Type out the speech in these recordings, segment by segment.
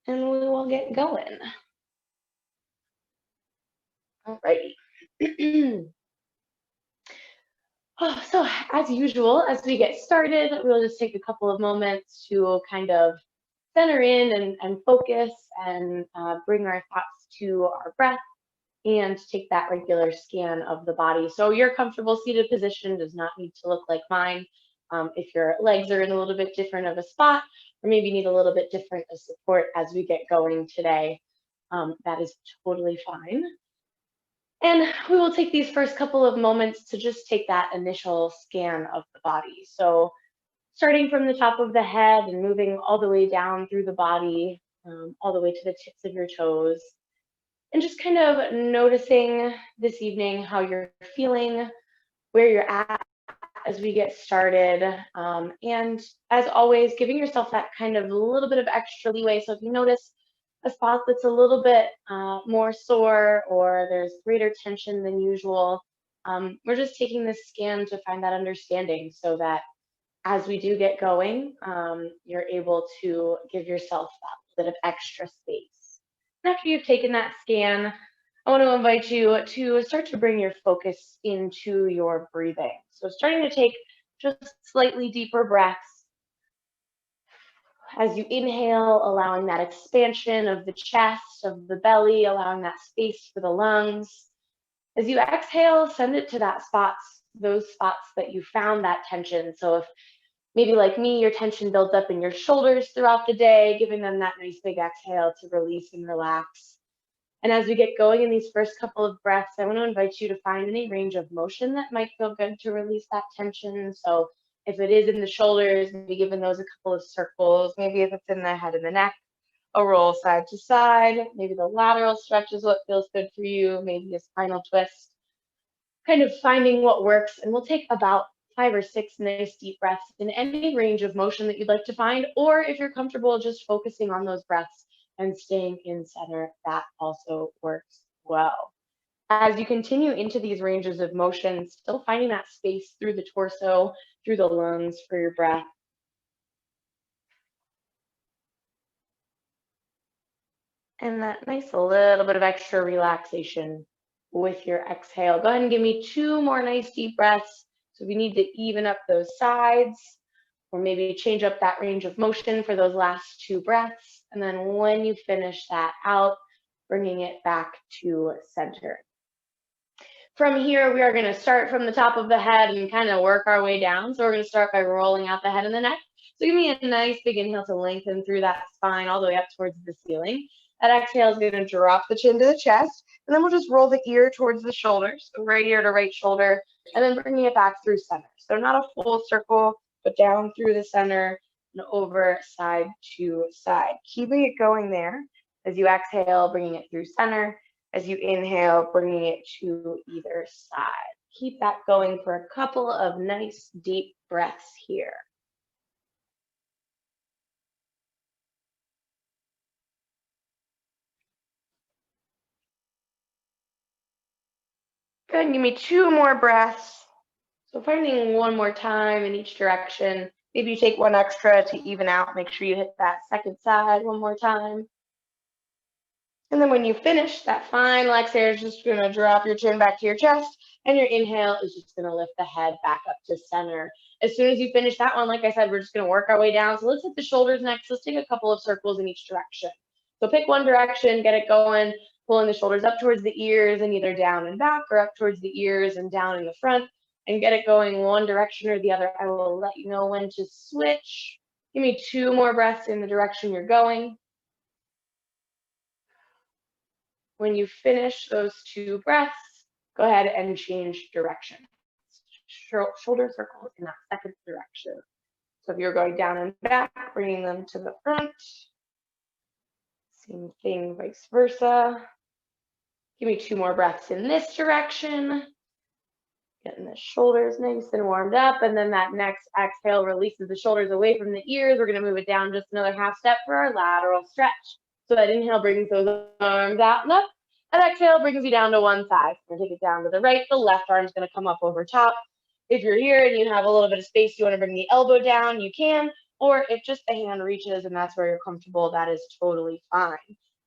and we will get going. Alrighty. So as usual, as we get started, we'll just take a couple of moments to kind of center in and focus and bring our thoughts to our breath and take that regular scan of the body. So your comfortable seated position does not need to look like mine. If your legs are in a little bit different of a spot, or maybe need a little bit different of support as we get going today, that is totally fine. And we will take these first couple of moments to just take that initial scan of the body. So starting from the top of the head and moving all the way down through the body, all the way to the tips of your toes. And just kind of noticing this evening how you're feeling, where you're at as we get started. And as always, giving yourself that kind of a little bit of extra leeway. So if you notice a spot that's a little bit more sore or there's greater tension than usual, we're just taking this scan to find that understanding so that as we do get going, you're able to give yourself that bit of extra space. And after you've taken that scan, I want to invite you to start to bring your focus into your breathing. So starting to take just slightly deeper breaths. As you inhale, allowing that expansion of the chest, of the belly, allowing that space for the lungs. As you exhale, send it to those spots that you found that tension. So if maybe like me, your tension builds up in your shoulders throughout the day, giving them that nice big exhale to release and relax. And as we get going in these first couple of breaths, I want to invite you to find any range of motion that might feel good to release that tension. So if it is in the shoulders, maybe giving those a couple of circles, maybe if it's in the head and the neck, a roll side to side, maybe the lateral stretch is what feels good for you, maybe a spinal twist, kind of finding what works. And we'll take about 5 or 6 nice deep breaths in any range of motion that you'd like to find, or if you're comfortable just focusing on those breaths and staying in center, that also works well. As you continue into these ranges of motion, still finding that space through the torso, through the lungs for your breath. And that nice little bit of extra relaxation with your exhale. Go ahead and give me 2 more nice deep breaths. So if you need to even up those sides, or maybe change up that range of motion for those last 2 breaths. And then when you finish that out, bringing it back to center. From here, we are going to start from the top of the head and kind of work our way down. So we're going to start by rolling out the head and the neck. So give me a nice big inhale to lengthen through that spine all the way up towards the ceiling. That exhale is going to drop the chin to the chest. And then we'll just roll the ear towards the shoulders. So right ear to right shoulder. And then bringing it back through center. So not a full circle, but down through the center and over side to side. Keeping it going there. As you exhale, bringing it through center. As you inhale, bringing it to either side. Keep that going for a couple of nice deep breaths here. Good, and give me 2 more breaths. So finding 1 more time in each direction. Maybe you take 1 extra to even out. Make sure you hit that second side 1 more time. And then when you finish, that final exhale is just going to drop your chin back to your chest, and your inhale is just going to lift the head back up to center. As soon as you finish that one, like I said, we're just going to work our way down. So let's hit the shoulders next. Let's take a couple of circles in each direction. So pick one direction, get it going, pulling the shoulders up towards the ears and either down and back, or up towards the ears and down in the front, and get it going one direction or the other. I will let you know when to switch. Give me 2 more breaths in the direction you're going. When you finish those 2 breaths, go ahead and change direction. Shoulder circles in that second direction. So if you're going down and back, bringing them to the front. Same thing, vice versa. Give me 2 more breaths in this direction. Getting the shoulders nice and warmed up. And then that next exhale releases the shoulders away from the ears. We're going to move it down just another half step for our lateral stretch. So that inhale brings those arms out and up. That exhale brings you down to one side. We're going to take it down to the right. The left arm is going to come up over top. If you're here and you have a little bit of space, you want to bring the elbow down, you can. or if just the hand reaches and that's where you're comfortable, that is totally fine.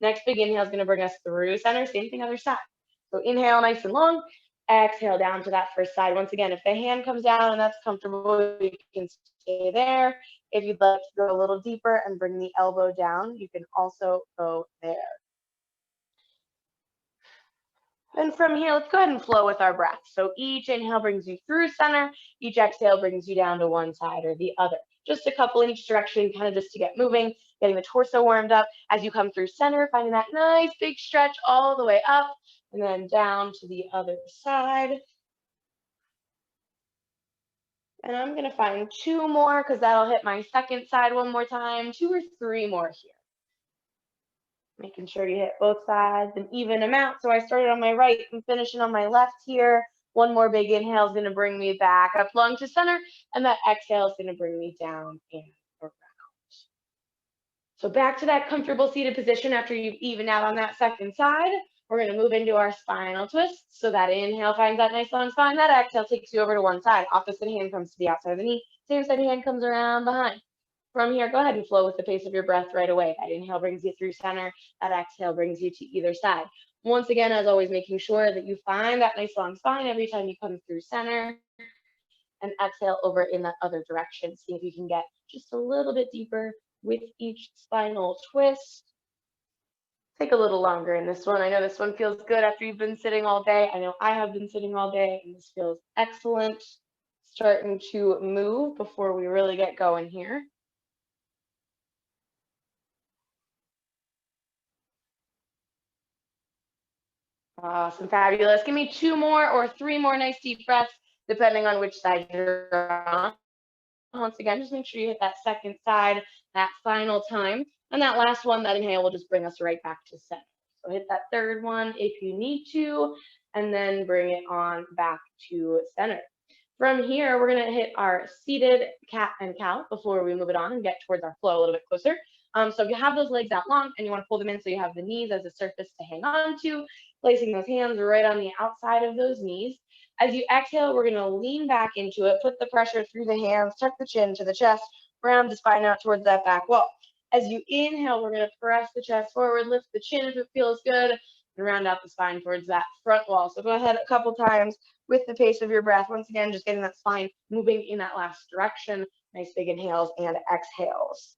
Next big inhale is going to bring us through center, same thing other side. So inhale nice and long, exhale down to that first side. Once again, if the hand comes down and that's comfortable, you can stay there. If you'd like to go a little deeper and bring the elbow down, you can also go there. And from here, let's go ahead and flow with our breath. So each inhale brings you through center, each exhale brings you down to one side or the other. Just a couple in each direction, kind of just to get moving, getting the torso warmed up. As you come through center, finding that nice big stretch all the way up and then down to the other side. And I'm going to find 2 more because that'll hit my second side one more time, 2 or 3 more here. Making sure you hit both sides and even them out. So I started on my right and finishing on my left here. One more big inhale is going to bring me back up long to center, and that exhale is going to bring me down and around. So back to that comfortable seated position after you've evened out on that second side. We're going to move into our spinal twist. So that inhale finds that nice long spine. That exhale takes you over to one side. Opposite hand comes to the outside of the knee. Same side hand comes around behind. From here, go ahead and flow with the pace of your breath right away. That inhale brings you through center. That exhale brings you to either side. Once again, as always, making sure that you find that nice long spine every time you come through center. And exhale over in that other direction. See if you can get just a little bit deeper with each spinal twist. Take a little longer in this one. I know this one feels good after you've been sitting all day. I know I have been sitting all day, and this feels excellent. Starting to move before we really get going here. Awesome, fabulous. Give me 2 more or 3 more nice deep breaths, depending on which side you're on. Once again, just make sure you hit that second side that final time. And that last one, that inhale will just bring us right back to center. So hit that third one if you need to, and then bring it on back to center. From here, we're going to hit our seated cat and cow before we move it on and get towards our flow a little bit closer. So if you have those legs out long and you want to pull them in so you have the knees as a surface to hang on to, placing those hands right on the outside of those knees. As you exhale, we're going to lean back into it, put the pressure through the hands, tuck the chin to the chest, round the spine out towards that back wall. As you inhale, we're going to press the chest forward, lift the chin if it feels good, and round out the spine towards that front wall. So go ahead a couple times with the pace of your breath. Once again, just getting that spine moving in that last direction. Nice big inhales and exhales.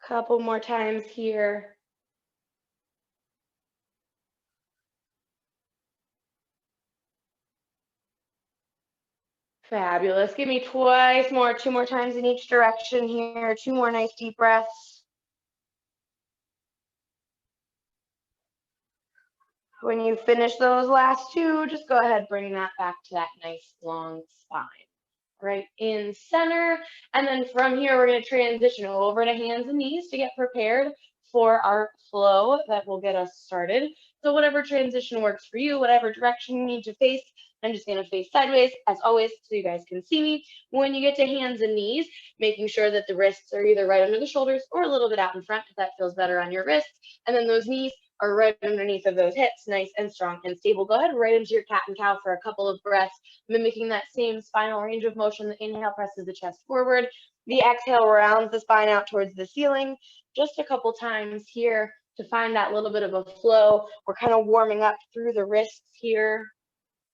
Couple more times here. Fabulous. Give me twice more, 2 more times in each direction here. 2 more nice deep breaths. When you finish those last 2, just go ahead, bring that back to that nice long spine. Right in center. And then from here, we're going to transition over to hands and knees to get prepared for our flow that will get us started. So whatever transition works for you, whatever direction you need to face, I'm just going to face sideways as always so you guys can see me. When you get to hands and knees, making sure that the wrists are either right under the shoulders or a little bit out in front if that feels better on your wrists. And then those knees are right underneath of those hips, nice and strong and stable. Go ahead right into your cat and cow for a couple of breaths, mimicking that same spinal range of motion. The inhale presses the chest forward. The exhale rounds the spine out towards the ceiling. Just a couple times here to find that little bit of a flow. We're kind of warming up through the wrists here.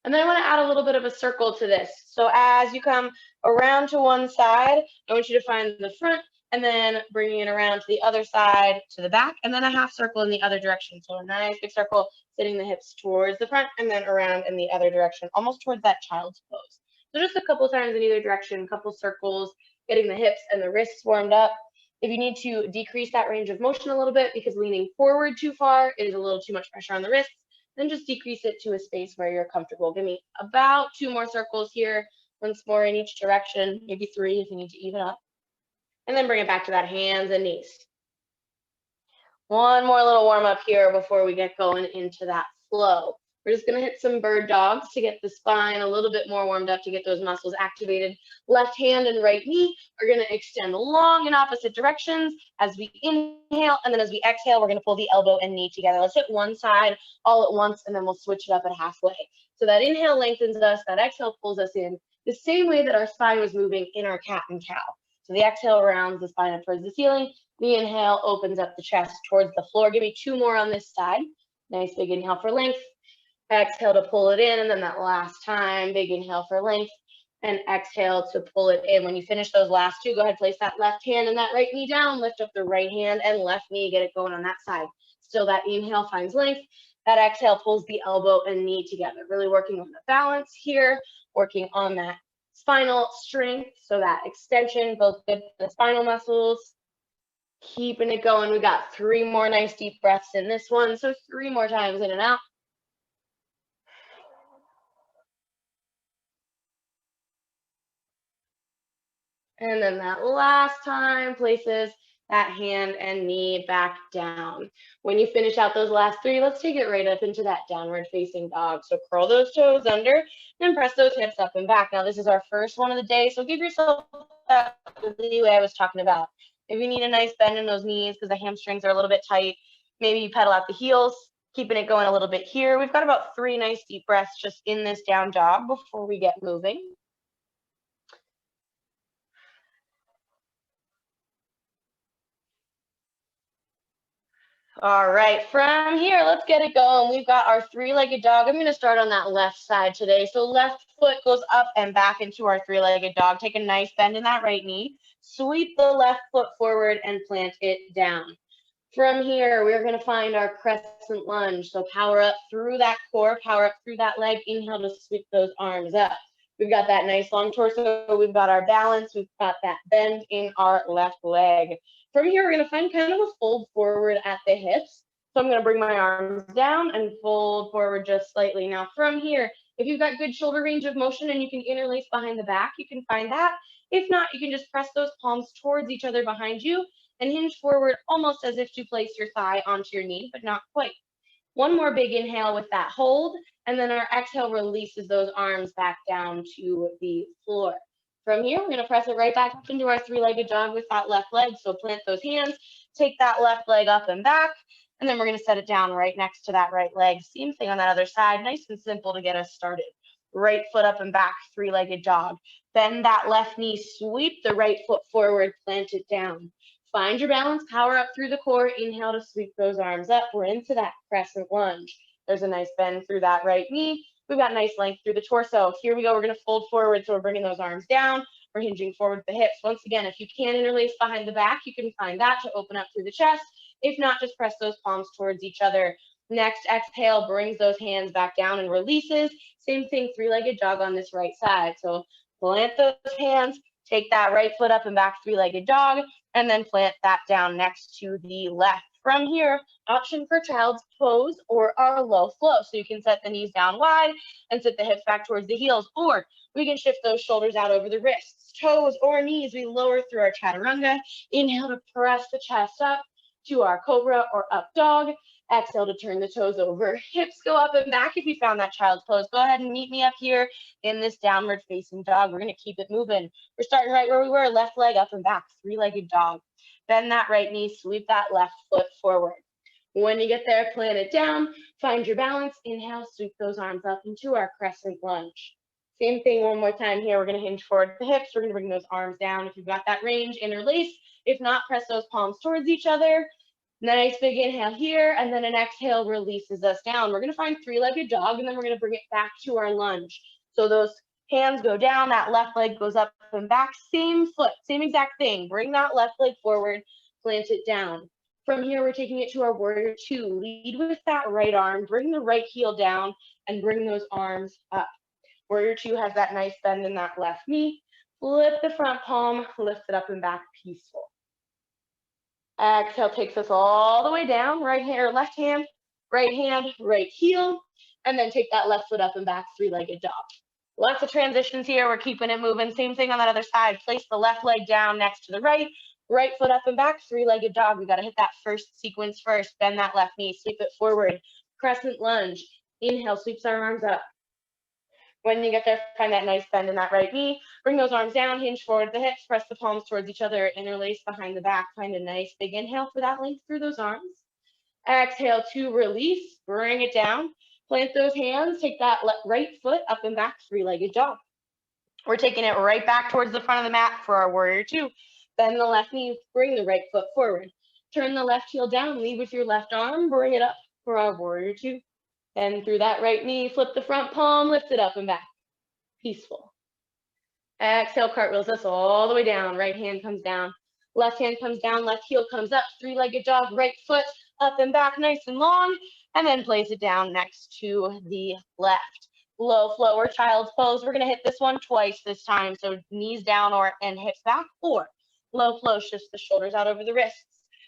And then I want to add a little bit of a circle to this. So as you come around to one side, I want you to find the front and then bringing it around to the other side to the back, and then a half circle in the other direction. So a nice big circle, sitting the hips towards the front and then around in the other direction, almost towards that child's pose. So just a couple times in either direction, a couple circles, getting the hips and the wrists warmed up. If you need to decrease that range of motion a little bit because leaning forward too far is a little too much pressure on the wrists, then just decrease it to a space where you're comfortable. Give me about 2 more circles here, once more in each direction, maybe 3 if you need to even up. And then bring it back to that hands and knees. One more little warm up here before we get going into that flow. We're just gonna hit some bird dogs to get the spine a little bit more warmed up, to get those muscles activated. Left hand and right knee are gonna extend long in opposite directions as we inhale, and then as we exhale, we're gonna pull the elbow and knee together. Let's hit one side all at once, and then we'll switch it up at halfway. So that inhale lengthens us, that exhale pulls us in, the same way that our spine was moving in our cat and cow. So the exhale rounds the spine up towards the ceiling, the inhale opens up the chest towards the floor. Give me 2 more on this side. Nice big inhale for length. Exhale to pull it in, and then that last time, big inhale for length, and exhale to pull it in. When you finish those last 2, go ahead, place that left hand and that right knee down, lift up the right hand and left knee, get it going on that side. Still that inhale finds length, that exhale pulls the elbow and knee together. Really working on the balance here, working on that spinal strength, so that extension, both good for the spinal muscles. Keeping it going. We got 3 more nice deep breaths in this one, so 3 more times in and out. And then that last time, places that hand and knee back down. When you finish out those last 3, let's take it right up into that downward facing dog. So curl those toes under and press those hips up and back. Now this is our first one of the day, so give yourself that leeway I was talking about. If you need a nice bend in those knees because the hamstrings are a little bit tight, maybe you pedal out the heels, keeping it going a little bit here. We've got about 3 nice deep breaths just in this down dog before we get moving. All right, from here, let's get it going. We've got our 3-legged dog. I'm going to start on that left side today. So left foot goes up and back into our 3-legged dog. Take a nice bend in that right knee. Sweep the left foot forward and plant it down. From here, we're going to find our crescent lunge. So power up through that core, power up through that leg. Inhale to sweep those arms up. We've got that nice long torso. We've got our balance. We've got that bend in our left leg. From here, we're going to find kind of a fold forward at the hips. So I'm going to bring my arms down and fold forward just slightly. Now from here, if you've got good shoulder range of motion and you can interlace behind the back, you can find that. If not, you can just press those palms towards each other behind you and hinge forward almost as if to place your thigh onto your knee, but not quite. One more big inhale with that hold, and then our exhale releases those arms back down to the floor. From here, we're going to press it right back up into our 3-legged dog with that left leg. So plant those hands, take that left leg up and back, and then we're going to set it down right next to that right leg. Same thing on that other side, nice and simple to get us started. Right foot up and back, 3-legged dog. Bend that left knee, sweep the right foot forward, plant it down. Find your balance, power up through the core, inhale to sweep those arms up. We're into that crescent lunge. There's a nice bend through that right knee. We've got nice length through the torso. Here we go, we're gonna fold forward, so we're bringing those arms down. We're hinging forward with the hips. Once again, if you can interlace behind the back, you can find that to open up through the chest. If not, just press those palms towards each other. Next exhale brings those hands back down and releases. Same thing, 3-legged dog on this right side. So plant those hands, take that right foot up and back, 3-legged dog, and then plant that down next to the left. From here, option for child's pose or our low flow. So you can set the knees down wide and sit the hips back towards the heels, or we can shift those shoulders out over the wrists, toes, or knees. We lower through our chaturanga. Inhale to press the chest up to our cobra or up dog. Exhale to turn the toes over. Hips go up and back. If you found that child's pose, go ahead and meet me up here in this downward facing dog. We're going to keep it moving. We're starting right where we were, left leg up and back, 3-legged dog. Bend that right knee, sweep that left foot forward. When you get there, plant it down, find your balance. Inhale, sweep those arms up into our crescent lunge. Same thing one more time here. We're going to hinge forward with the hips. We're going to bring those arms down. If you've got that range, interlace. If not, press those palms towards each other. Nice big inhale here, and then an exhale releases us down. We're going to find 3-legged dog, and then we're going to bring it back to our lunge. So those hands go down, that left leg goes up and back, same foot, same exact thing. Bring that left leg forward, plant it down. From here, we're taking it to our warrior 2. Lead with that right arm, bring the right heel down, and bring those arms up. Warrior 2 has that nice bend in that left knee. Flip the front palm, lift it up and back, peaceful. Exhale takes us all the way down, right hand or left hand, right heel, and then take that left foot up and back, 3-legged dog. Lots of transitions here. We're keeping it moving. Same thing on that other side. Place the left leg down next to the right foot up and back, 3-legged dog. We got to hit that first sequence first. Bend that left knee, sweep it forward. Crescent lunge. Inhale, sweeps our arms up. When you get there, find that nice bend in that right knee. Bring those arms down, hinge forward the hips, press the palms towards each other, interlace behind the back. Find a nice big inhale for that length through those arms. Exhale to release, bring it down. Plant those hands, take that right foot up and back, three-legged dog. We're taking it right back towards the front of the mat for our warrior two. Bend the left knee, bring the right foot forward. Turn the left heel down, lead with your left arm, bring it up for our warrior two. Then through that right knee, flip the front palm, lift it up and back. Peaceful. Exhale, cartwheels us all the way down. Right hand comes down. Left hand comes down, left heel comes up. Three-legged dog, right foot up and back, nice and long. And then place it down next to the left. Low flow or child's pose. We're going to hit this one twice this time. So knees down and hips back, or low flow shifts the shoulders out over the wrists.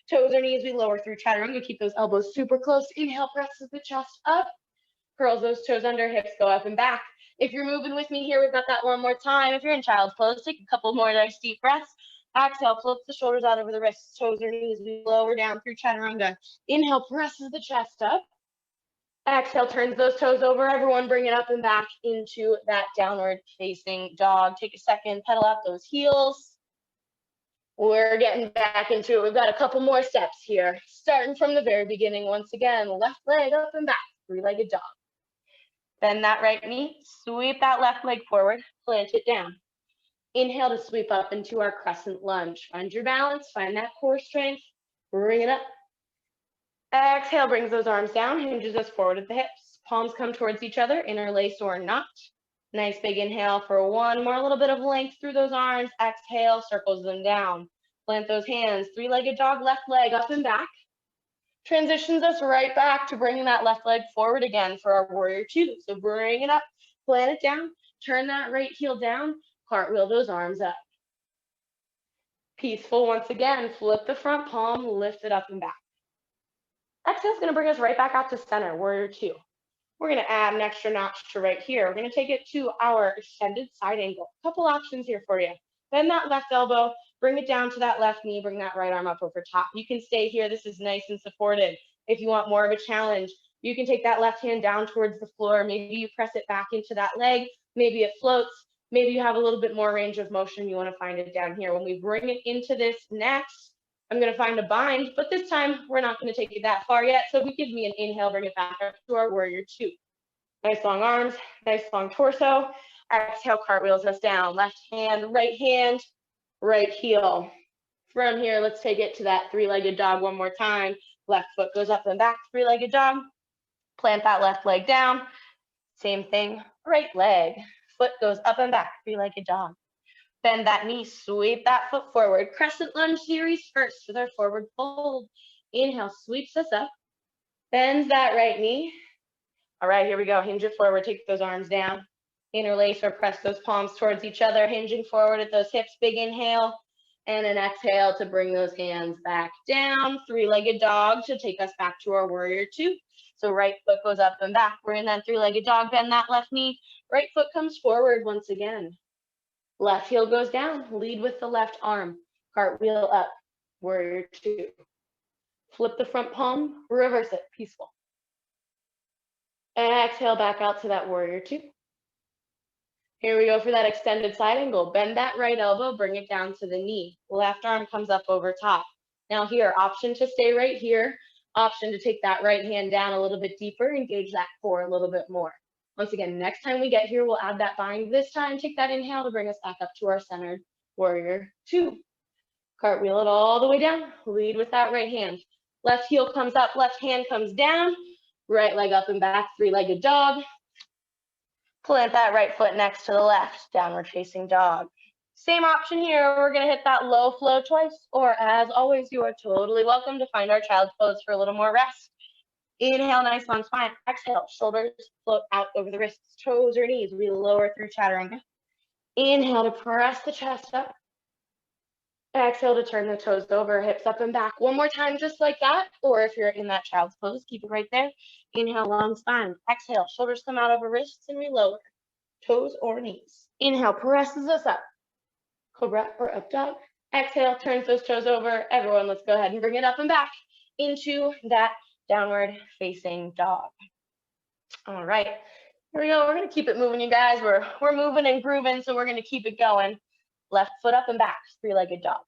Toes or knees, we lower through chaturanga. Keep those elbows super close. Inhale, presses the chest up. Curls those toes under, hips go up and back. If you're moving with me here, we've got that one more time. If you're in child's pose, take a couple more nice deep breaths. Exhale, flip the shoulders out over the wrists, toes or knees, we lower down through chaturanga. Inhale, presses the chest up. Exhale, turns those toes over. Everyone bring it up and back into that downward facing dog. Take a second, pedal out those heels. We're getting back into it. We've got a couple more steps here. Starting from the very beginning, once again, left leg up and back, three-legged dog. Bend that right knee, sweep that left leg forward, plant it down. Inhale to sweep up into our crescent lunge. Find your balance, find that core strength, bring it up. Exhale, brings those arms down, hinges us forward at the hips. Palms come towards each other, interlace or not. Nice big inhale for one more, a little bit of length through those arms. Exhale, circles them down. Plant those hands, three-legged dog, left leg up and back. Transitions us right back to bringing that left leg forward again for our warrior two. So bring it up, plant it down, turn that right heel down, cartwheel those arms up. Peaceful once again, flip the front palm, lift it up and back. Exhale is going to bring us right back out to center, warrior two. We're going to add an extra notch to right here. We're going to take it to our extended side angle. A couple options here for you. Bend that left elbow, bring it down to that left knee, bring that right arm up over top. You can stay here. This is nice and supported. If you want more of a challenge, you can take that left hand down towards the floor. Maybe you press it back into that leg. Maybe it floats. Maybe you have a little bit more range of motion. You want to find it down here. When we bring it into this next, I'm going to find a bind, but this time we're not going to take it that far yet. So if you give me an inhale, bring it back up to our warrior two. Nice long arms, nice long torso. Exhale, cartwheels us down. Left hand, right heel. From here, let's take it to that three-legged dog one more time. Left foot goes up and back, three-legged dog. Plant that left leg down. Same thing, right leg. Foot goes up and back, three-legged dog. Bend that knee, sweep that foot forward. Crescent lunge series first with our forward fold. Inhale, sweeps us up. Bends that right knee. All right, here we go. Hinge it forward, take those arms down. Interlace or press those palms towards each other, hinging forward at those hips. Big inhale and an exhale to bring those hands back down. Three-legged dog to take us back to our warrior two. So right foot goes up and back. We're in that three-legged dog. Bend that left knee. Right foot comes forward once again. Left heel goes down. Lead with the left arm. Cartwheel up. Warrior two. Flip the front palm. Reverse it. Peaceful. Exhale back out to that warrior two. Here we go for that extended side angle. Bend that right elbow, bring it down to the knee. Left arm comes up over top. Now here, option to stay right here. Option to take that right hand down a little bit deeper, engage that core a little bit more. Once again, next time we get here, we'll add that bind. This time, take that inhale to bring us back up to our centered warrior two. Cartwheel it all the way down. Lead with that right hand. Left heel comes up, left hand comes down. Right leg up and back, three-legged dog. Plant that right foot next to the left, downward facing dog. Same option here. We're going to hit that low flow twice, or as always, you are totally welcome to find our child's pose for a little more rest. Inhale, nice long spine. Exhale, shoulders float out over the wrists, toes or knees. We lower through chaturanga. Inhale to press the chest up. Exhale to turn the toes over, hips up and back. One more time, just like that. Or if you're in that child's pose, keep it right there. Inhale, long spine. Exhale, shoulders come out over wrists and we lower. Toes or knees. Inhale, presses us up. Cobra or up dog. Exhale, turns those toes over. Everyone, let's go ahead and bring it up and back into that downward facing dog. All right, here we go. We're gonna keep it moving, you guys. We're moving and grooving, so we're gonna keep it going. Left foot up and back, three-legged dog.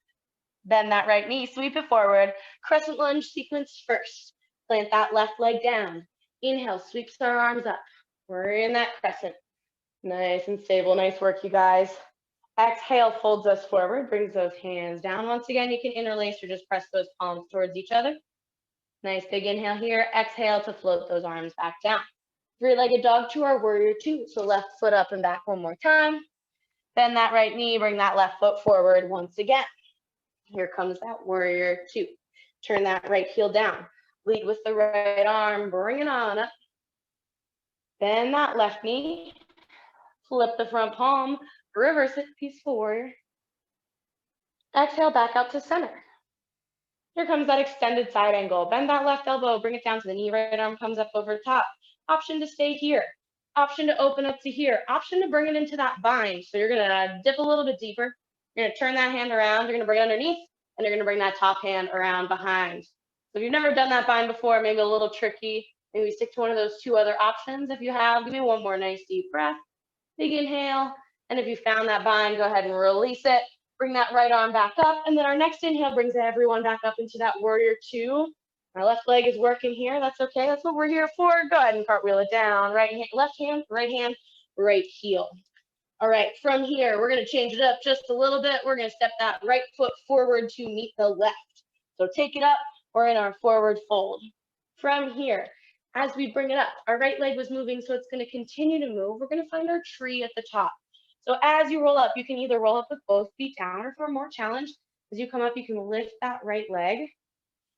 Bend that right knee, sweep it forward. Crescent lunge sequence first. Plant that left leg down. Inhale, sweeps our arms up. We're in that crescent. Nice and stable. Nice work, you guys. Exhale, folds us forward, brings those hands down. Once again, you can interlace or just press those palms towards each other. Nice big inhale here. Exhale to float those arms back down. Three-legged dog to our warrior two. So left foot up and back one more time. Bend that right knee, bring that left foot forward once again. Here comes that warrior two. Turn that right heel down. Lead with the right arm, bring it on up. Bend that left knee. Flip the front palm, reverse it, peaceful warrior. Exhale, back out to center. Here comes that extended side angle. Bend that left elbow, bring it down to the knee, right arm comes up over top. Option to stay here. Option to open up to here. Option to bring it into that bind. So you're gonna dip a little bit deeper. You're gonna turn that hand around, you're gonna bring it underneath, and you're gonna bring that top hand around behind. So if you've never done that bind before, maybe a little tricky, maybe stick to one of those two other options. If you have, give me one more nice deep breath. Big inhale, and if you found that bind, go ahead and release it. Bring that right arm back up, and then our next inhale brings everyone back up into that warrior two. Our left leg is working here. That's okay. That's what we're here for. Go ahead and cartwheel it down. Right hand, left hand, right heel. All right, from here, we're going to change it up just a little bit. We're going to step that right foot forward to meet the left. So take it up. We're in our forward fold. From here, as we bring it up, our right leg was moving, so it's going to continue to move. We're going to find our tree at the top. So as you roll up, you can either roll up with both feet down, or for a more challenge, as you come up, you can lift that right leg.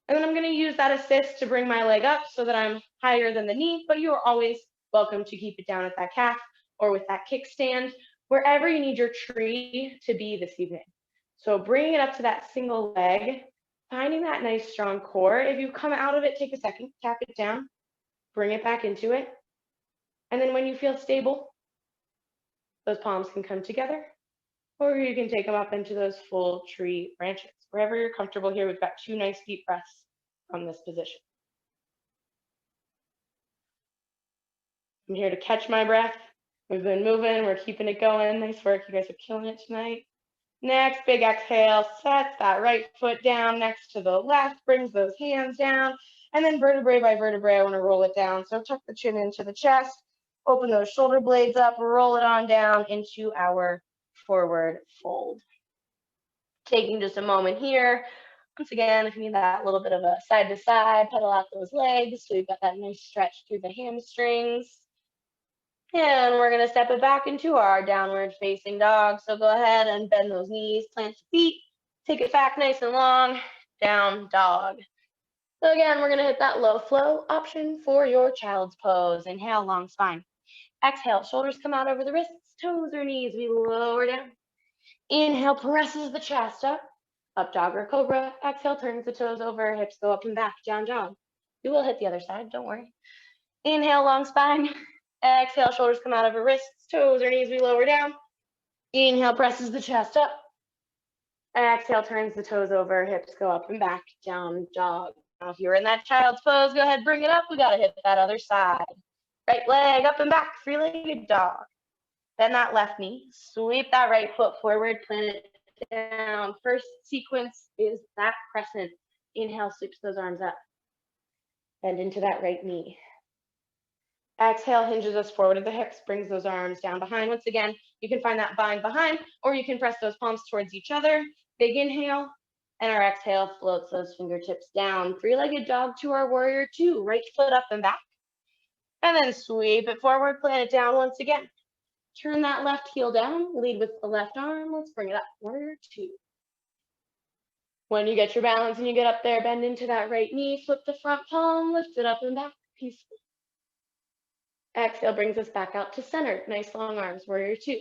And then I'm going to use that assist to bring my leg up so that I'm higher than the knee, but you are always welcome to keep it down at that calf or with that kickstand, wherever you need your tree to be this evening. So bringing it up to that single leg, finding that nice strong core. If you come out of it, take a second, tap it down, bring it back into it. And then when you feel stable, those palms can come together, or you can take them up into those full tree branches. Wherever you're comfortable here, we've got two nice deep breaths from this position. I'm here to catch my breath. We've been moving, we're keeping it going. Nice work, you guys are killing it tonight. Next, big exhale, sets that right foot down next to the left, brings those hands down, and then vertebrae by vertebrae, I wanna roll it down. So tuck the chin into the chest, open those shoulder blades up, roll it on down into our forward fold. Taking just a moment here. Once again, if you need that little bit of a side to side, pedal out those legs so you've got that nice stretch through the hamstrings. And we're gonna step it back into our downward facing dog. So go ahead and bend those knees, plant the feet, take it back nice and long, down dog. So again, we're gonna hit that low flow option for your child's pose. Inhale, long spine. Exhale, shoulders come out over the wrists, toes or knees, we lower down. Inhale, presses the chest up dog or cobra. Exhale, turns the toes over, hips go up and back, down dog. You will hit the other side, don't worry. Inhale, long spine. Exhale, shoulders come out over wrists, toes or knees, we lower down. Inhale, presses the chest up. Exhale, turns the toes over, hips go up and back, down dog. Now, if you're in that child's pose, go ahead, bring it up. We gotta hit that other side. Right leg up and back, three-legged dog. Bend that left knee, sweep that right foot forward, plant it down. First sequence is that crescent. Inhale, sweeps those arms up. Bend into that right knee. Exhale, hinges us forward at the hips, brings those arms down behind. Once again, you can find that bind behind, or you can press those palms towards each other. Big inhale, and our exhale floats those fingertips down. Three-legged dog to our warrior two. Right foot up and back. And then sweep it forward, plant it down once again. Turn that left heel down, lead with the left arm. Let's bring it up, warrior two. When you get your balance and you get up there, bend into that right knee, flip the front palm, lift it up and back, peaceful. Exhale brings us back out to center. Nice long arms, warrior two.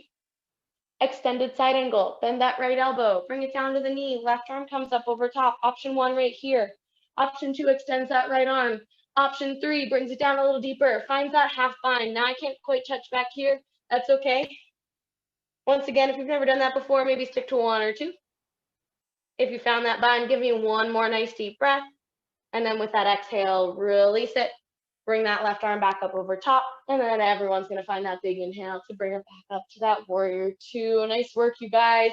Extended side angle, bend that right elbow, bring it down to the knee, left arm comes up over top. Option one right here. Option two extends that right arm. Option three brings it down a little deeper, finds that half bind. Now I can't quite touch back here, that's okay. Once again, if you've never done that before, maybe stick to one or two. If you found that bind, give me one more nice deep breath. And then with that exhale, release it. Bring that left arm back up over top, and then everyone's gonna find that big inhale to bring it back up to that warrior two. Nice work, you guys.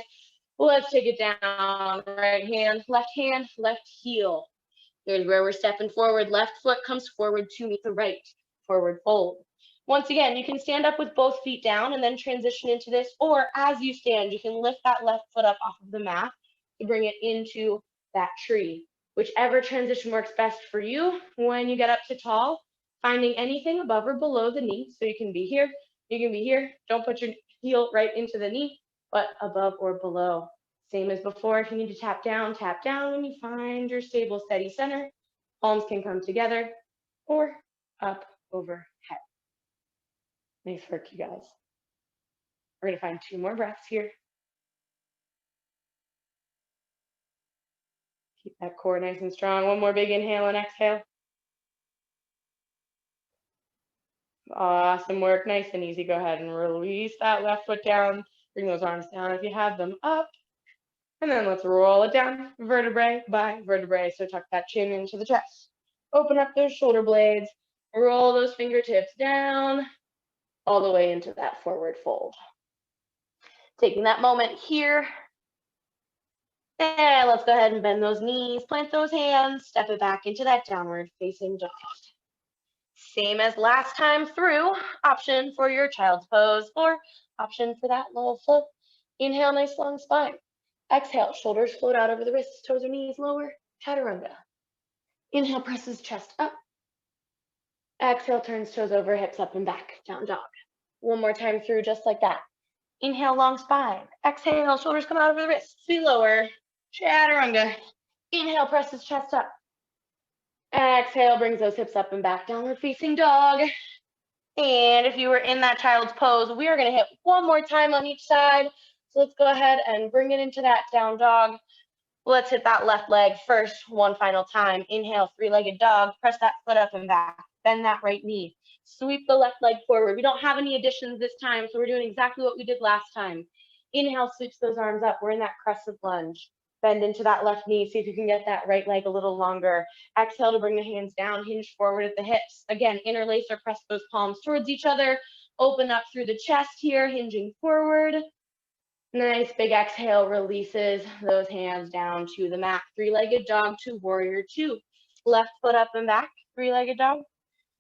Let's take it down. Right hand, left heel. Here's where we're stepping forward. Left foot comes forward to meet the right. Forward fold. Once again, you can stand up with both feet down and then transition into this, or as you stand, you can lift that left foot up off of the mat to bring it into that tree. Whichever transition works best for you. When you get up to tall, finding anything above or below the knee. So you can be here, you can be here. Don't put your heel right into the knee, but above or below. Same as before, if you need to tap down when you find your stable, steady center. Palms can come together or up overhead. Nice work, you guys. We're gonna find 2 more breaths here. Keep that core nice and strong. One more big inhale and exhale. Awesome work, nice and easy. Go ahead and release that left foot down. Bring those arms down if you have them up. And then let's roll it down, vertebrae by vertebrae. So tuck that chin into the chest. Open up those shoulder blades. Roll those fingertips down all the way into that forward fold. Taking that moment here. And let's go ahead and bend those knees, plant those hands, step it back into that downward facing dog. Same as last time through, option for your child's pose or option for that little float. Inhale, nice long spine. Exhale, shoulders float out over the wrists, toes or knees lower, chaturanga. Inhale, presses chest up. Exhale, turns toes over, hips up and back, down dog. One more time through, just like that. Inhale, long spine. Exhale, shoulders come out over the wrists, feet lower, chaturanga. Inhale, presses chest up. Exhale, brings those hips up and back, downward facing dog. And if you were in that child's pose, we are gonna hit one more time on each side. So let's go ahead and bring it into that down dog. Let's hit that left leg first, one final time. Inhale, 3-legged dog, press that foot up and back, bend that right knee. Sweep the left leg forward. We don't have any additions this time, so we're doing exactly what we did last time. Inhale, sweeps those arms up. We're in that crescent lunge. Bend into that left knee. See if you can get that right leg a little longer. Exhale to bring the hands down, hinge forward at the hips. Again, interlace or press those palms towards each other. Open up through the chest here, hinging forward. Nice big exhale, releases those hands down to the mat. 3-legged dog to warrior two. Left foot up and back, 3-legged dog.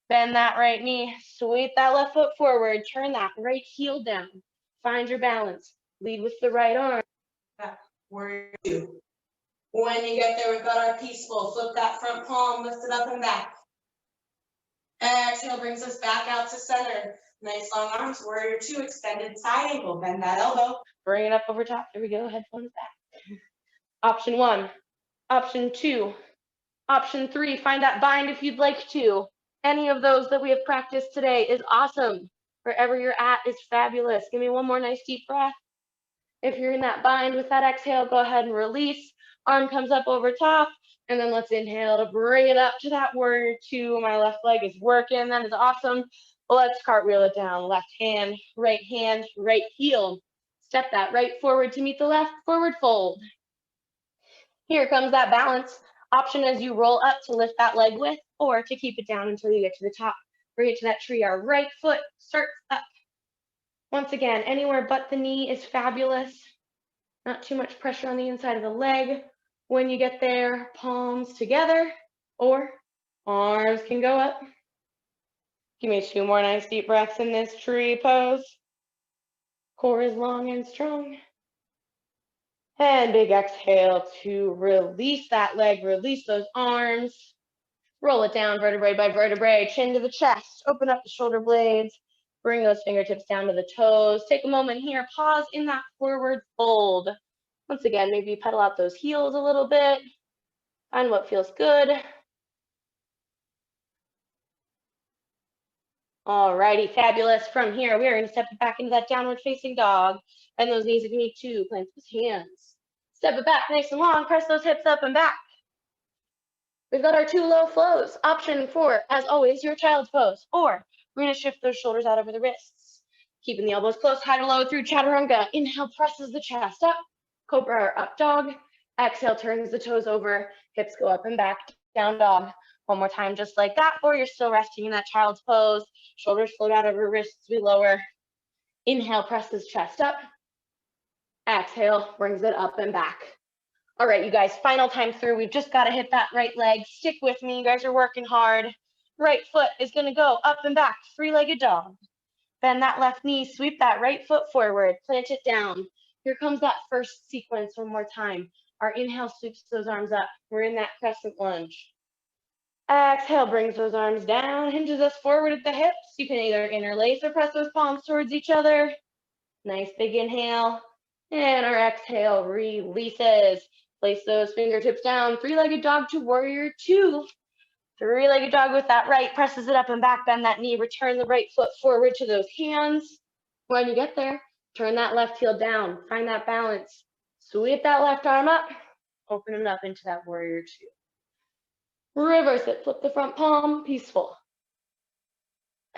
Bend that right knee, sweep that left foot forward, turn that right heel down. Find your balance, lead with the right arm. Warrior two. When you get there, we've got our peaceful. Flip that front palm, lift it up and back. Exhale brings us back out to center. Nice long arms, warrior two, extended side ankle, bend that elbow. Bring it up over top, there we go, headphones back. Option 1, option 2, option 3, find that bind if you'd like to. Any of those that we have practiced today is awesome. Wherever you're at is fabulous. Give me one more nice deep breath. If you're in that bind with that exhale, go ahead and release. Arm comes up over top, and then let's inhale to bring it up to that warrior two. My left leg is working, that is awesome. Let's cartwheel it down. Left hand, right heel. Step that right forward to meet the left, forward fold. Here comes that balance. Option as you roll up to lift that leg with, or to keep it down until you get to the top. Bring it to that tree. Our right foot starts up. Once again, anywhere but the knee is fabulous. Not too much pressure on the inside of the leg. When you get there, palms together, or arms can go up. Give me 2 more nice deep breaths in this tree pose. Core is long and strong. And big exhale to release that leg, release those arms. Roll it down vertebrae by vertebrae, chin to the chest, open up the shoulder blades, bring those fingertips down to the toes. Take a moment here, pause in that forward fold. Once again, maybe pedal out those heels a little bit, find what feels good. Alrighty, fabulous. From here, we are gonna step it back into that downward facing dog. Bend those knees if you need to, plant those hands. Step it back nice and long, press those hips up and back. We've got our 2 low flows. Option 4, as always, your child's pose. Or we're gonna shift those shoulders out over the wrists. Keeping the elbows close, high to low through chaturanga. Inhale, presses the chest up. Cobra or up dog. Exhale, turns the toes over. Hips go up and back, down dog. One more time, just like that, or you're still resting in that child's pose. Shoulders float out over wrists, we lower. Inhale, presses chest up. Exhale, brings it up and back. All right, you guys, final time through. We've just got to hit that right leg. Stick with me. You guys are working hard. Right foot is going to go up and back, three-legged dog. Bend that left knee, sweep that right foot forward, plant it down. Here comes that first sequence one more time. Our inhale sweeps those arms up. We're in that crescent lunge. Exhale, brings those arms down, hinges us forward at the hips. You can either interlace or press those palms towards each other. Nice big inhale. And our exhale releases. Place those fingertips down. Three-legged dog to warrior two. Three-legged dog with that right, presses it up and back, bend that knee, return the right foot forward to those hands. When you get there, turn that left heel down, find that balance. Sweep that left arm up, open it up into that warrior two. Reverse it, flip the front palm, peaceful.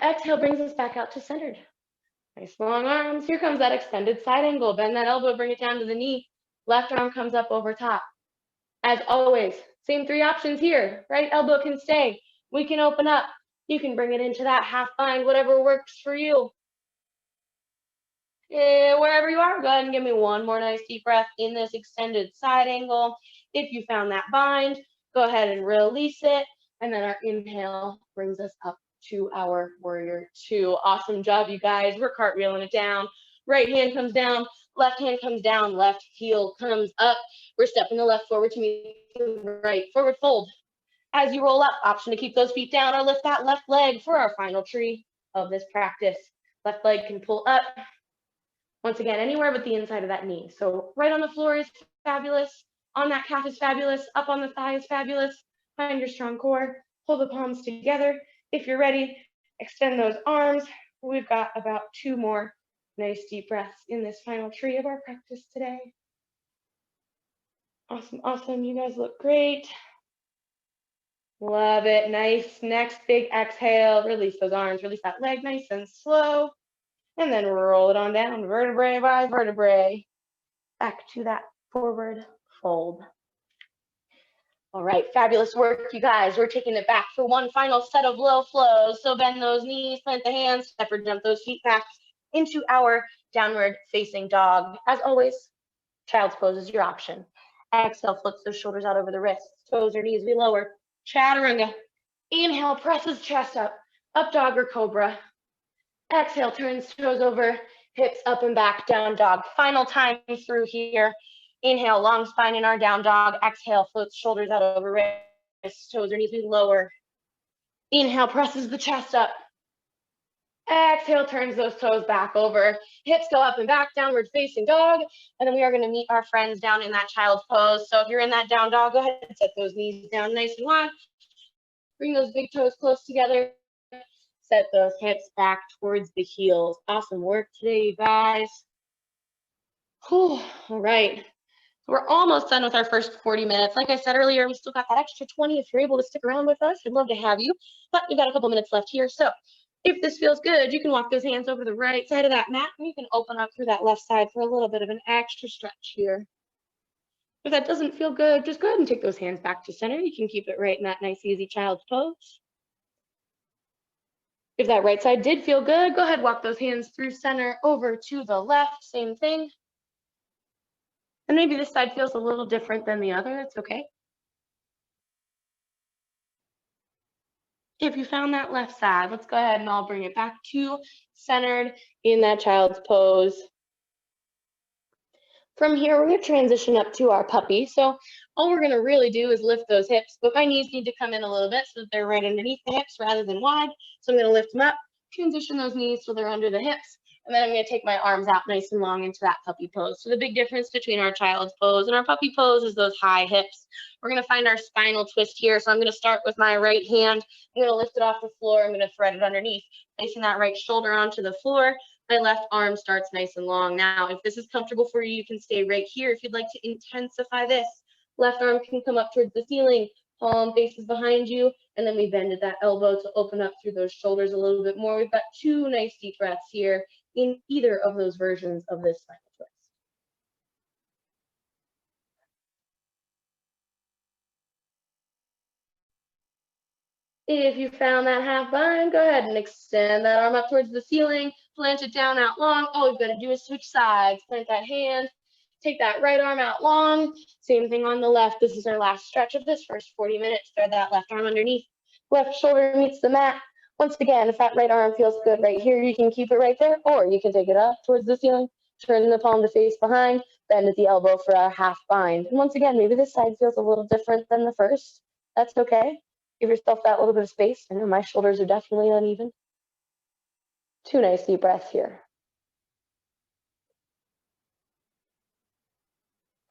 Exhale brings us back out to centered. Nice long arms. Here comes that extended side angle. Bend that elbow, bring it down to the knee. Left arm comes up over top. As always, same three options here. Right elbow can stay. We can open up. You can bring it into that half bind, whatever works for you. Wherever you are, go ahead and give me one more nice deep breath in this extended side angle. If you found that bind, go ahead and release it. And then our inhale brings us up to our warrior two. Awesome job, you guys. We're cartwheeling it down. Right hand comes down, left hand comes down, left heel comes up. We're stepping the left forward to meet the right. Forward fold. As you roll up, option to keep those feet down or lift that left leg for our final tree of this practice. Left leg can pull up. Once again, anywhere but the inside of that knee. So right on the floor is fabulous. On that calf is fabulous. Up on the thigh is fabulous. Find your strong core. Pull the palms together. If you're ready, extend those arms. We've got about two more nice deep breaths in this final tree of our practice today. Awesome, awesome. You guys look great. Love it. Nice. Next big exhale. Release those arms. Release that leg nice and slow. And then roll it on down, vertebrae by vertebrae, back to that forward fold. All right, fabulous work, you guys. We're taking it back for one final set of low flows. So bend those knees, plant the hands, step or jump those feet back into our downward facing dog. As always, child's pose is your option. Exhale, flips those shoulders out over the wrists, toes or knees, we lower. Chaturanga. Inhale, presses chest up, up dog or cobra. Exhale, turns toes over, hips up and back, down dog. Final time through here. Inhale, long spine in our down dog. Exhale, floats shoulders out over wrists, toes or knees, we lower. Inhale, presses the chest up. Exhale, turns those toes back over. Hips go up and back, downward facing dog. And then we are going to meet our friends down in that child's pose. So if you're in that down dog, go ahead and set those knees down nice and wide. Bring those big toes close together. Set those hips back towards the heels. Awesome work today, you guys. Whew. All right. We're almost done with our first 40 minutes. Like I said earlier, we still got that extra 20 if you're able to stick around with us. I'd love to have you, but we've got a couple minutes left here. So if this feels good, you can walk those hands over the right side of that mat and you can open up through that left side for a little bit of an extra stretch here. If that doesn't feel good, just go ahead and take those hands back to center. You can keep it right in that nice, easy child's pose. If that right side did feel good, go ahead, walk those hands through center over to the left, same thing. And maybe this side feels a little different than the other, it's okay. If you found that left side, let's go ahead and I'll bring it back to centered in that child's pose. From here, we're going to transition up to our puppy. So all we're going to really do is lift those hips, but my knees need to come in a little bit so that they're right underneath the hips rather than wide. So I'm going to lift them up, transition those knees so they're under the hips, and then I'm going to take my arms out nice and long into that puppy pose. So the big difference between our child's pose and our puppy pose is those high hips. We're going to find our spinal twist here. So I'm going to start with my right hand. I'm going to lift it off the floor. I'm going to thread it underneath, placing that right shoulder onto the floor. My left arm starts nice and long. Now, if this is comfortable for you, you can stay right here. If you'd like to intensify this, left arm can come up towards the ceiling, palm faces behind you, and then we bend at that elbow to open up through those shoulders a little bit more. We've got two nice deep breaths here in either of those versions of this spinal twist. If you found that half bind, go ahead and extend that arm up towards the ceiling, plant it down out long. All you've got to do is switch sides, plant that hand, take that right arm out long. Same thing on the left. This is our last stretch of this first 40 minutes. Thread that left arm underneath. Left shoulder meets the mat. Once again, if that right arm feels good right here, you can keep it right there, or you can take it up towards the ceiling, turn the palm to face behind, bend at the elbow for a half bind. And once again, maybe this side feels a little different than the first. That's okay. Give yourself that little bit of space. I know my shoulders are definitely uneven. 2 nice deep breaths here.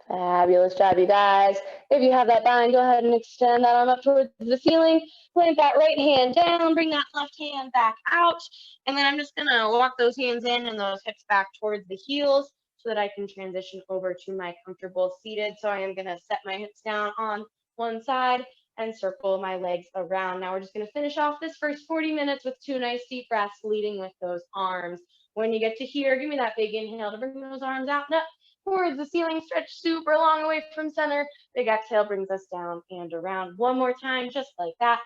Fabulous job, you guys. If you have that bind, go ahead and extend that arm up towards the ceiling. Plant that right hand down, bring that left hand back out. And then I'm just gonna walk those hands in and those hips back towards the heels so that I can transition over to my comfortable seated. So I am gonna set my hips down on one side and circle my legs around. Now we're just gonna finish off this first 40 minutes with 2 nice deep breaths leading with those arms. When you get to here, give me that big inhale to bring those arms out and up towards the ceiling, stretch super long away from center. Big exhale brings us down and around. One more time, just like that.